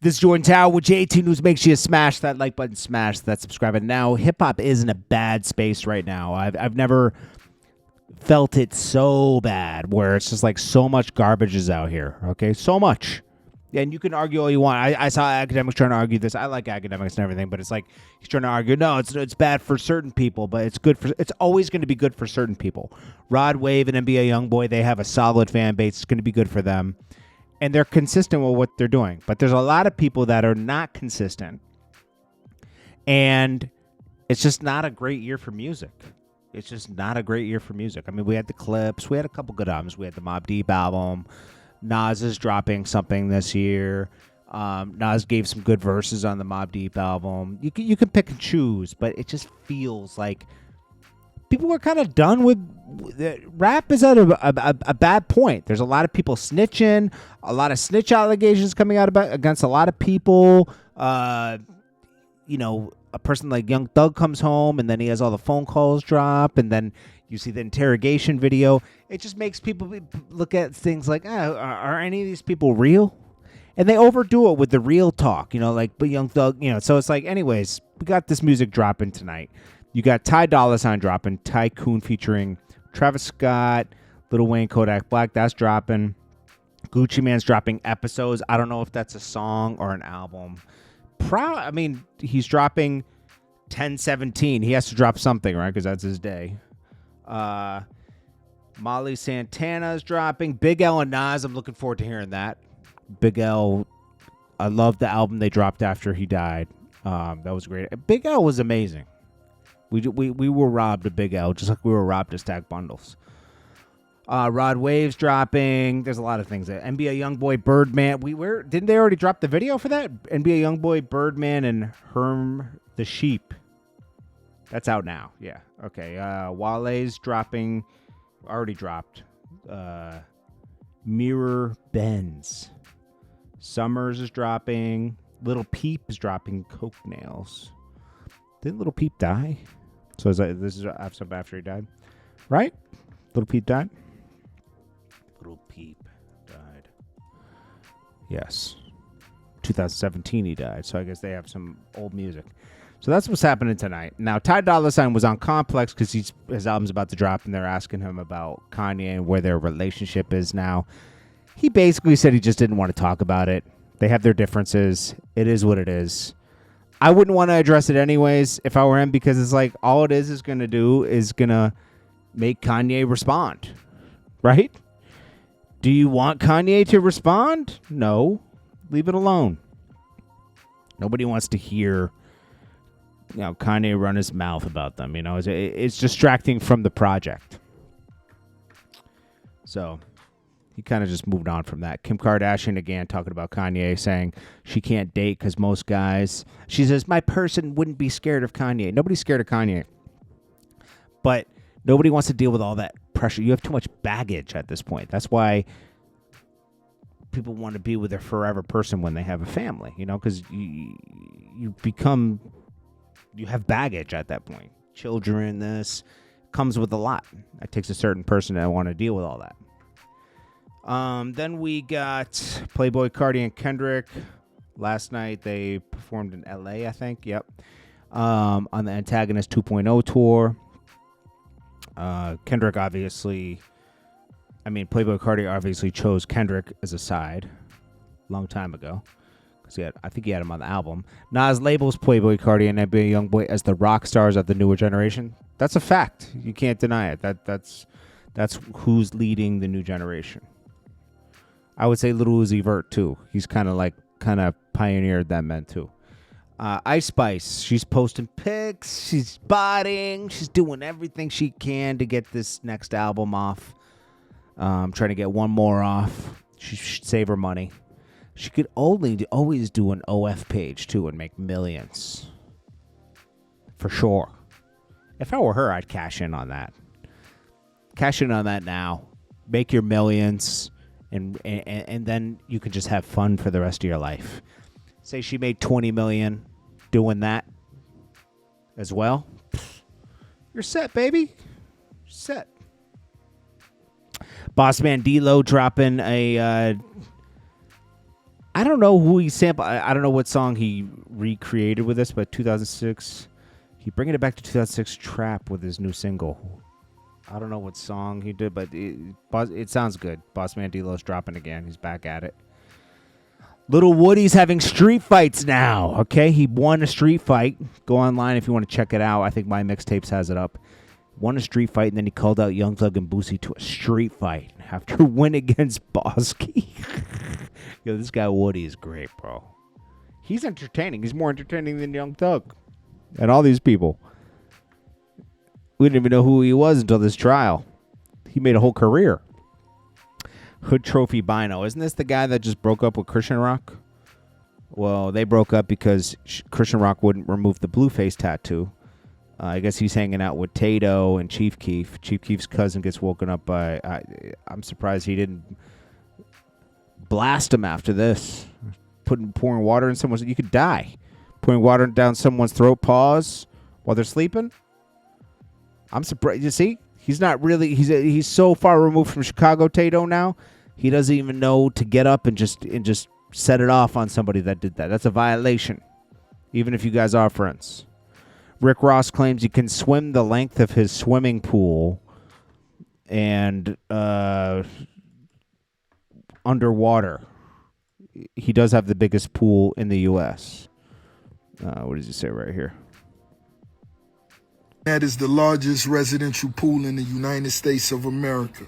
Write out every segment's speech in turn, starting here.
This is Jordan Tower with J18 News. Make sure you smash that like button, smash that subscribe button. Now, hip-hop is in a bad space right now. I've never felt it so bad where it's just like so much garbage is out here, okay? So much. And you can argue all you want. I saw academics trying to argue this. I like academics and everything, but it's like he's trying to argue, no, it's bad for certain people, but it's always going to be good for certain people. Rod Wave and NBA Youngboy, they have a solid fan base. It's going to be good for them. And they're consistent with what they're doing. But there's a lot of people that are not consistent. And it's just not a great year for music. It's just not a great year for music. I mean, we had the Clips. We had a couple good albums. We had the Mobb Deep album. Nas is dropping something this year. Nas gave some good verses on the Mobb Deep album. You can pick and choose, but it just feels like people are kind of done with rap. Is at a bad point. There's a lot of people snitching, a lot of snitch allegations coming out against a lot of people. A person like Young Thug comes home and then he has all the phone calls drop, and then you see the interrogation video. It just makes people look at things like, are any of these people real? And they overdo it with the real talk, but Young Thug, So it's like, anyways, we got this music dropping tonight. You got Ty Dolla $ign dropping, Tycoon featuring Travis Scott, Lil Wayne, Kodak Black. That's dropping. Gucci Mane's dropping Episodes. I don't know if that's a song or an album. He's dropping 10/17. He has to drop something, right? Because that's his day. Molly Santana's dropping. Big L and Nas. I'm looking forward to hearing that. Big L. I love the album they dropped after he died. That was great. Big L was amazing. We were robbed of Big L, just like we were robbed of Stack Bundles. Rod Wave's dropping. There's a lot of things. NBA Youngboy, Birdman. Didn't they already drop the video for that? NBA Youngboy, Birdman, and Herm the Sheep. That's out now. Yeah. Okay. Wale's dropping. Already dropped. Mirror Benz. Summers is dropping. Little Peep is dropping Coke Nails. Didn't Little Peep die? So this is after he died, right? Little Peep died. Little Peep died. Yes, 2017 he died. So I guess they have some old music. So that's what's happening tonight. Now Ty Dolla $ign was on Complex because his album's about to drop, and they're asking him about Kanye and where their relationship is now. He basically said he just didn't want to talk about it. They have their differences. It is what it is. I wouldn't want to address it anyways if I were him, because it's like all it is going to do is going to make Kanye respond, right? Do you want Kanye to respond? No. Leave it alone. Nobody wants to hear Kanye run his mouth about them. It's distracting from the project. So he kind of just moved on from that. Kim Kardashian again talking about Kanye, saying she can't date because most guys, she says, my person wouldn't be scared of Kanye. Nobody's scared of Kanye. But nobody wants to deal with all that pressure. You have too much baggage at this point. That's why people want to be with their forever person when they have a family, because you have baggage at that point. Children, this comes with a lot. It takes a certain person to want to deal with all that. Then we got Playboi Carti and Kendrick. Last night they performed in LA, I think. Yep. On the Antagonist 2.0 tour. Kendrick Playboi Carti obviously chose Kendrick as a side a long time ago. I think he had him on the album. Nas labels Playboi Carti and NBA Youngboy as the rock stars of the newer generation. That's a fact. You can't deny it. That's who's leading the new generation. I would say Lil Uzi Vert too. He's kind of pioneered that man too. Ice Spice, she's posting pics, she's botting, she's doing everything she can to get this next album off. Trying to get one more off. She should save her money. She could always do an OF page too and make millions. For sure. If I were her, I'd cash in on that. Cash in on that now. Make your millions. And then you can just have fun for the rest of your life. Say she made $20 million doing that as well. You're set, baby. You're set. Boss Man D-Lo dropping a I don't know who he sampled. I don't know what song he recreated with this, but 2006, he bringing it back to 2006 Trap with his new single. I don't know what song he did, but it sounds good. Boss Man D-Lo's dropping again. He's back at it. Lil Woody's having street fights now. Okay, he won a street fight. Go online if you want to check it out. I think My Mixtapes has it up. Won a street fight, and then he called out Young Thug and Boosie to a street fight after a win against Bosky. Yo, this guy Woody is great, bro. He's entertaining. He's more entertaining than Young Thug and all these people. We didn't even know who he was until this trial. He made a whole career. Hood Trophy Bino. Isn't this the guy that just broke up with Christian Rock? Well, they broke up because Christian Rock wouldn't remove the Blueface tattoo. I guess he's hanging out with Tato and Chief Keef. Chief Keef's cousin gets woken up by... I'm surprised he didn't blast him after this. Pouring water in someone's... You could die. Pouring water down someone's throat, pause, while they're sleeping. I'm surprised. You see? He's not really... He's so far removed from Chicago Tato now, he doesn't even know to get up and just set it off on somebody that did that. That's a violation, even if you guys are friends. Rick Ross claims he can swim the length of his swimming pool and underwater. He does have the biggest pool in the U.S. What does he say right here? That is the largest residential pool in the United States of America.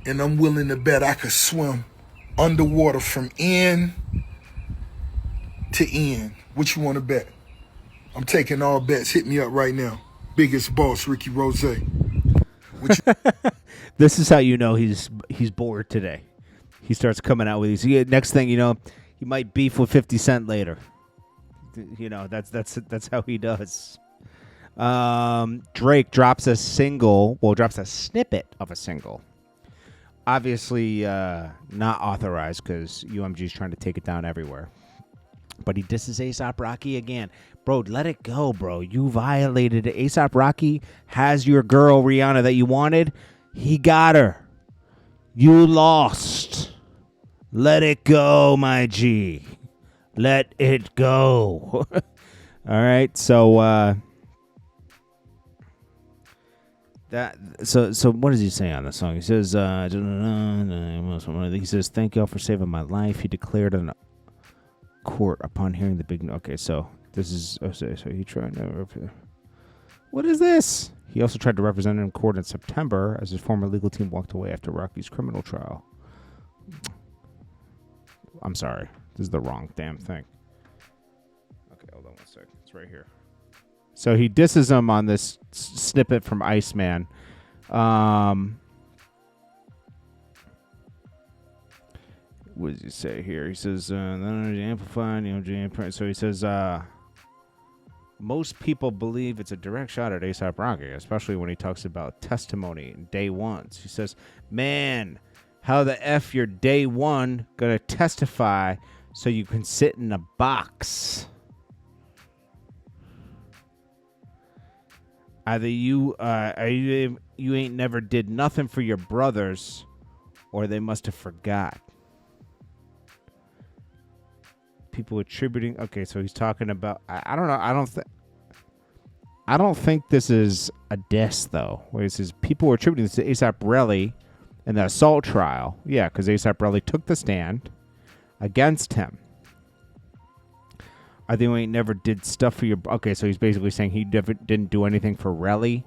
And I'm willing to bet I could swim underwater from end to end. What you want to bet? I'm taking all bets. Hit me up right now. Biggest boss, Ricky Rose. This is how you know he's bored today. He starts coming out with these. Next thing you know, he might beef with 50 Cent later. You know, that's how he does. Drake drops a single. Well, drops a snippet of a single. Obviously, not authorized because UMG's trying to take it down everywhere. But he disses A$AP Rocky again. Bro, let it go, bro. You violated it. A$AP Rocky has your girl, Rihanna, that you wanted. He got her. You lost. Let it go, my G. Let it go. All right, so so what does he say on the song? He says, "Thank y'all for saving my life." He declared in court upon hearing the big. Okay, so this is so he tried to. What is this? He also tried to represent him in court in September as his former legal team walked away after Rocky's criminal trial. I'm sorry. This is the wrong damn thing. Okay, hold on 1 second. It's right here. So he disses him on this snippet from Iceman. What does he say here? He says, amplified, so he says, most people believe it's a direct shot at A$AP Rocky, especially when he talks about testimony in day ones. He says, man, how the F your day one gonna testify so you can sit in a box? Either you ain't never did nothing for your brothers, or they must have forgot. People attributing. Okay, so he's talking about. I don't know. I don't think this is a diss though. Where he says people were attributing this to A$AP Rocky in the assault trial. Yeah, because A$AP Rocky took the stand against him. I think we never did stuff for your... Okay, so he's basically saying he didn't do anything for Relly,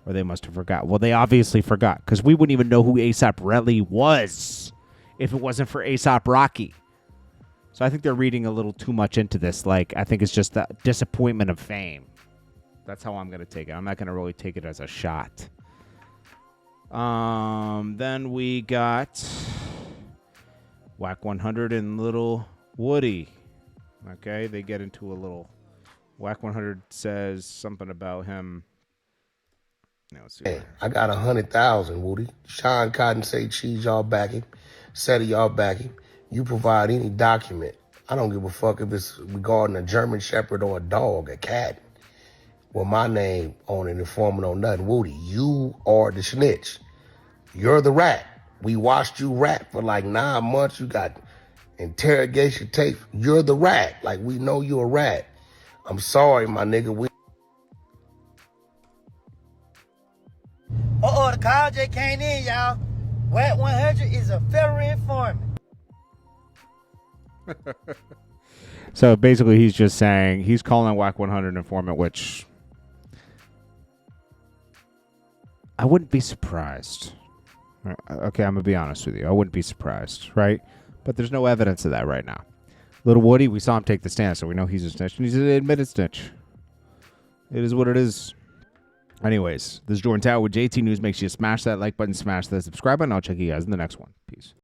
or they must have forgot. Well, they obviously forgot, because we wouldn't even know who A$AP Relly was if it wasn't for A$AP Rocky. So I think they're reading a little too much into this. Like, I think it's just the disappointment of fame. That's how I'm going to take it. I'm not going to really take it as a shot. Then we got Wack 100 and Lil Woody. Okay, they get into a little... Wack 100 says something about him. Now, let's see. Hey, I got 100,000, Woody. Sean Cotton say cheese, y'all back him. Said y'all back him. You provide any document. I don't give a fuck if it's regarding a German Shepherd or a dog, a cat. With my name on it, informing on nothing. Woody, you are the snitch. You're the rat. We watched you rap for like 9 months. You got interrogation tape. You're the rat. Like, we know you're a rat. I'm sorry, my nigga. Uh-oh, the call just came in, y'all. Wack 100 is a federal informant. So basically, he's just saying he's calling Wack 100 informant, which I wouldn't be surprised. Okay, I'm gonna be honest with you. I wouldn't be surprised, right? But there's no evidence of that right now. Lil Woody, we saw him take the stand, so we know he's a snitch, and he's an admitted snitch. It is what it is. Anyways, this is Jordan Tower with JT News. Make sure you smash that like button, smash that subscribe button. I'll check you guys in the next one. Peace.